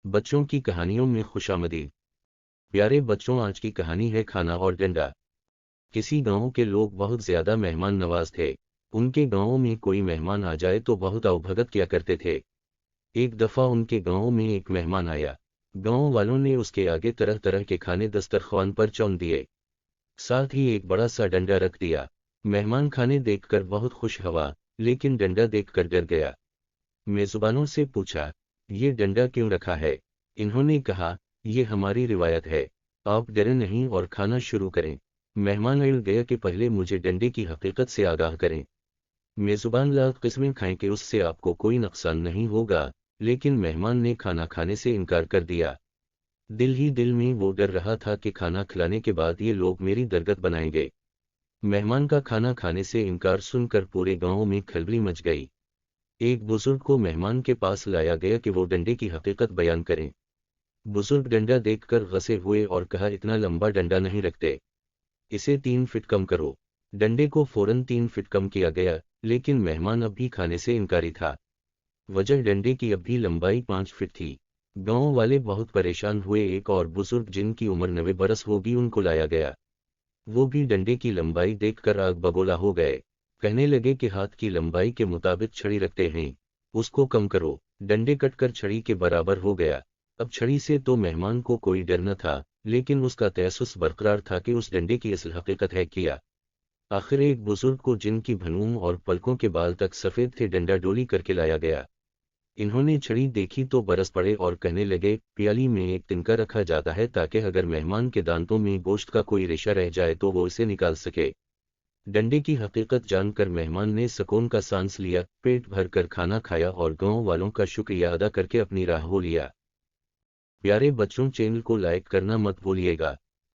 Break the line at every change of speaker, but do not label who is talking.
बच्चों की कहानियों में खुशामदीद। प्यारे बच्चों, आज की कहानी है खाना और डंडा। किसी गांव के लोग बहुत ज्यादा मेहमान नवाज थे। उनके गांव में कोई मेहमान आ जाए तो बहुत अवभगत किया करते थे। एक दफा उनके गांव में एक मेहमान आया। गांव वालों ने उसके आगे तरह तरह के खाने दस्तरख्वान पर चौन दिए, साथ ही एक बड़ा सा डंडा रख दिया। मेहमान खाने देखकर बहुत खुश हुआ, लेकिन डंडा देखकर डर गया। मेजबानों से पूछा, ये डंडा क्यों रखा है? इन्होंने कहा, ये हमारी रिवायत है, आप डरे नहीं और खाना शुरू करें। मेहमान अड़ गया कि पहले मुझे डंडे की हकीकत से आगाह करें। मेजबान लाख किस्में खाएं कि उससे आपको कोई नुकसान नहीं होगा, लेकिन मेहमान ने खाना खाने से इनकार कर दिया। दिल ही दिल में वो डर रहा था कि खाना खिलाने के बाद ये लोग मेरी दरगत बनाएंगे। मेहमान का खाना खाने से इनकार सुनकर पूरे गांव में खलबली मच गई। एक बुजुर्ग को मेहमान के पास लाया गया कि वो डंडे की हकीकत बयान करें। बुजुर्ग डंडा देखकर गसे हुए और कहा, इतना लंबा डंडा नहीं रखते, इसे 3 फीट कम करो। डंडे को फौरन 3 फीट कम किया गया, लेकिन मेहमान अब भी खाने से इनकारी था। वजह डंडे की अब भी लंबाई 5 फीट थी। गांव वाले बहुत परेशान हुए। एक और बुजुर्ग जिनकी उम्र 90 बरस होगी उनको लाया गया। वो भी डंडे की लंबाई देखकर आग बबूला हो गए। कहने लगे कि हाथ की लंबाई के मुताबिक छड़ी रखते हैं, उसको कम करो। डंडे कटकर छड़ी के बराबर हो गया। अब छड़ी से तो मेहमान को कोई डर न था, लेकिन उसका तयस्सुस बरकरार था कि उस डंडे की असल हकीकत है क्या। आखिर एक बुजुर्ग को, जिनकी भनूम और पलकों के बाल तक सफेद थे, डंडा डोली करके लाया गया। इन्होंने छड़ी देखी तो बरस पड़े और कहने लगे, प्याली में एक तिनका रखा जाता है ताकि अगर मेहमान के दांतों में गोश्त का कोई रेशा रह जाए तो वो इसे निकाल सके। डंडे की हकीकत जानकर मेहमान ने सुकून का सांस लिया, पेट भर कर खाना खाया और गांव वालों का शुक्रिया अदा करके अपनी राह हो लिया। प्यारे बच्चों, चैनल को लाइक करना मत भूलिएगा।